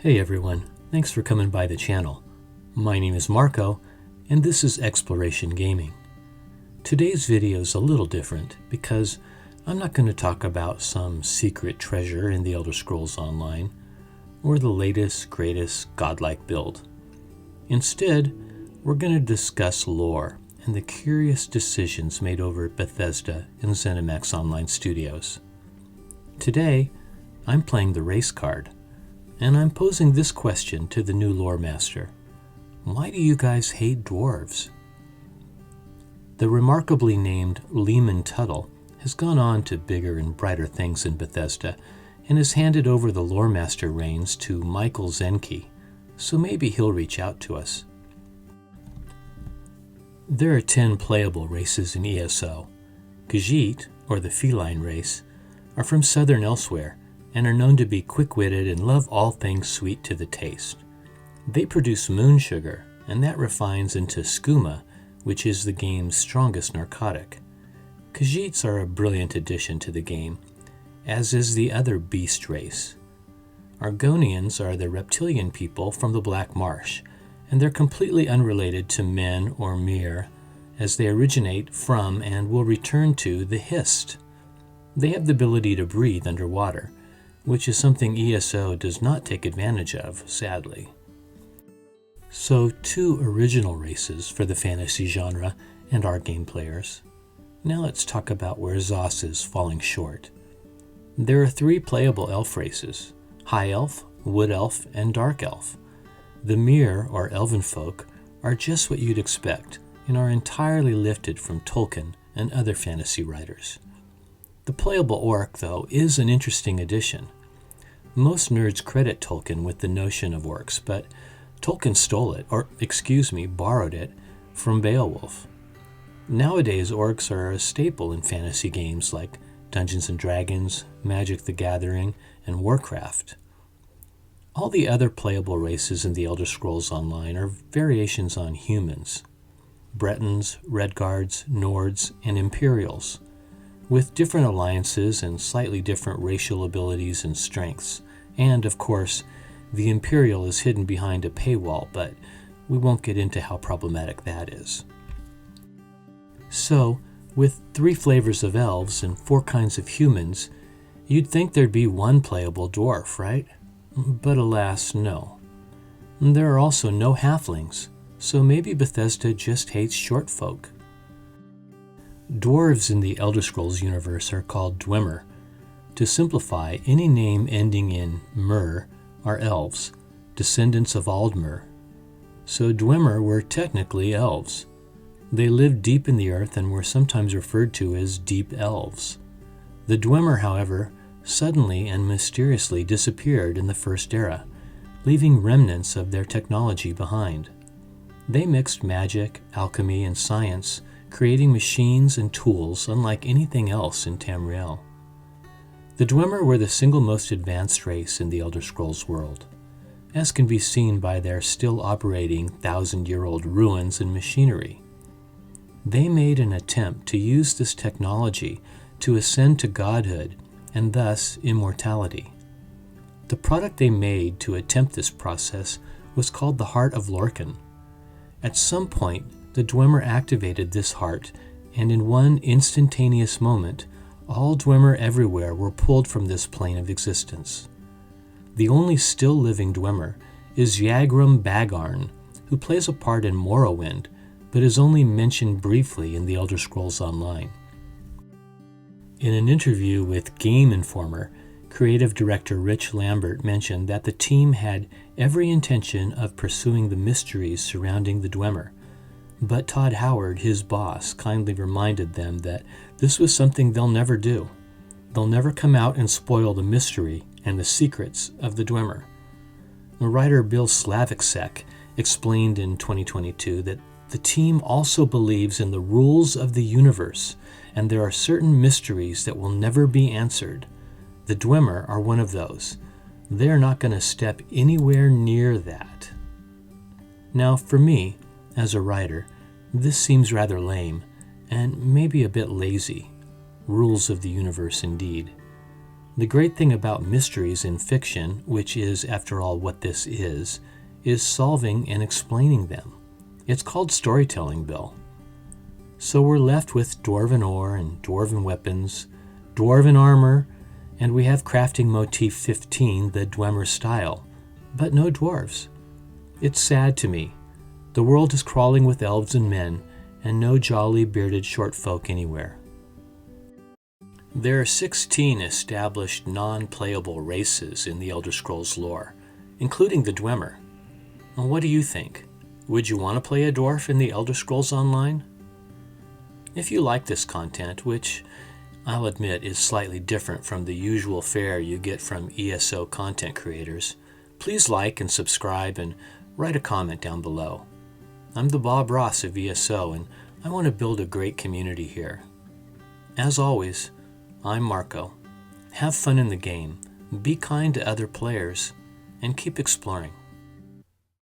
Hey everyone, thanks for coming by the channel. My name is Marco, and this is Exploration Gaming. Today's video is a little different because I'm not going to talk about some secret treasure in the Elder Scrolls Online or the latest, greatest godlike build. Instead, we're going to discuss lore and the curious decisions made over at Bethesda and ZeniMax Online Studios. Today, I'm playing the race card. And I'm posing this question to the new lore master. Why do you guys hate dwarves? The remarkably named Leman Tuttle has gone on to bigger and brighter things in Bethesda and has handed over the lore master reins to Michael Zenke, so maybe he'll reach out to us. There are 10 playable races in ESO. Khajiit, or the feline race, are from southern Elsewhere, and are known to be quick-witted and love all things sweet to the taste. They produce moon sugar, and that refines into skooma, which is the game's strongest narcotic. Khajiits are a brilliant addition to the game, as is the other beast race. Argonians are the reptilian people from the Black Marsh, and they're completely unrelated to men or Mir, as they originate from and will return to the Hist. They have the ability to breathe underwater, which is something ESO does not take advantage of, sadly. So, 2 original races for the fantasy genre and our game players. Now let's talk about where ZOS is falling short. There are 3 playable elf races: High Elf, Wood Elf, and Dark Elf. The Mir, or Elven folk, are just what you'd expect and are entirely lifted from Tolkien and other fantasy writers. The playable orc, though, is an interesting addition. Most nerds credit Tolkien with the notion of orcs, but Tolkien stole it, borrowed it, from Beowulf. Nowadays, orcs are a staple in fantasy games like Dungeons & Dragons, Magic the Gathering, and Warcraft. All the other playable races in the Elder Scrolls Online are variations on humans: Bretons, Redguards, Nords, and Imperials, with different alliances and slightly different racial abilities and strengths. And, of course, the Imperial is hidden behind a paywall, but we won't get into how problematic that is. So, with 3 flavors of elves and 4 kinds of humans, you'd think there'd be 1 playable dwarf, right? But alas, no. There are also no halflings, so maybe Bethesda just hates short folk. Dwarves in the Elder Scrolls universe are called Dwemer. To simplify, any name ending in mer are elves, descendants of Aldmer. So Dwemer were technically elves. They lived deep in the earth and were sometimes referred to as deep elves. The Dwemer, however, suddenly and mysteriously disappeared in the First Era, leaving remnants of their technology behind. They mixed magic, alchemy, and science, creating machines and tools unlike anything else in Tamriel. The Dwemer were the single most advanced race in the Elder Scrolls world, as can be seen by their still operating 1,000-year-old ruins and machinery. They made an attempt to use this technology to ascend to godhood and thus immortality. The product they made to attempt this process was called the Heart of Lorkhan. At some point, the Dwemer activated this heart, and in one instantaneous moment, all Dwemer everywhere were pulled from this plane of existence. The only still living Dwemer is Yagrum Bagarn, who plays a part in Morrowind, but is only mentioned briefly in the Elder Scrolls Online. In an interview with Game Informer, creative director Rich Lambert mentioned that the team had every intention of pursuing the mysteries surrounding the Dwemer. But Todd Howard, his boss, kindly reminded them that this was something they'll never do. They'll never come out and spoil the mystery and the secrets of the Dwemer. The writer Bill Slavicsek explained in 2022 that the team also believes in the rules of the universe, and there are certain mysteries that will never be answered. The Dwemer are one of those. They're not going to step anywhere near that. Now, for me, as a writer, this seems rather lame, and maybe a bit lazy. Rules of the universe indeed. The great thing about mysteries in fiction, which is, after all, what this is solving and explaining them. It's called storytelling, Bill. So we're left with dwarven ore and dwarven weapons, dwarven armor, and we have crafting motif 15, the Dwemer style, but no dwarves. It's sad to me. The world is crawling with elves and men, and no jolly bearded short folk anywhere. There are 16 established non-playable races in the Elder Scrolls lore, including the Dwemer. Well, what do you think? Would you want to play a dwarf in the Elder Scrolls Online? If you like this content, which I'll admit is slightly different from the usual fare you get from ESO content creators, please like and subscribe and write a comment down below. I'm the Bob Ross of ESO, and I want to build a great community here. As always, I'm Marco. Have fun in the game, be kind to other players, and keep exploring.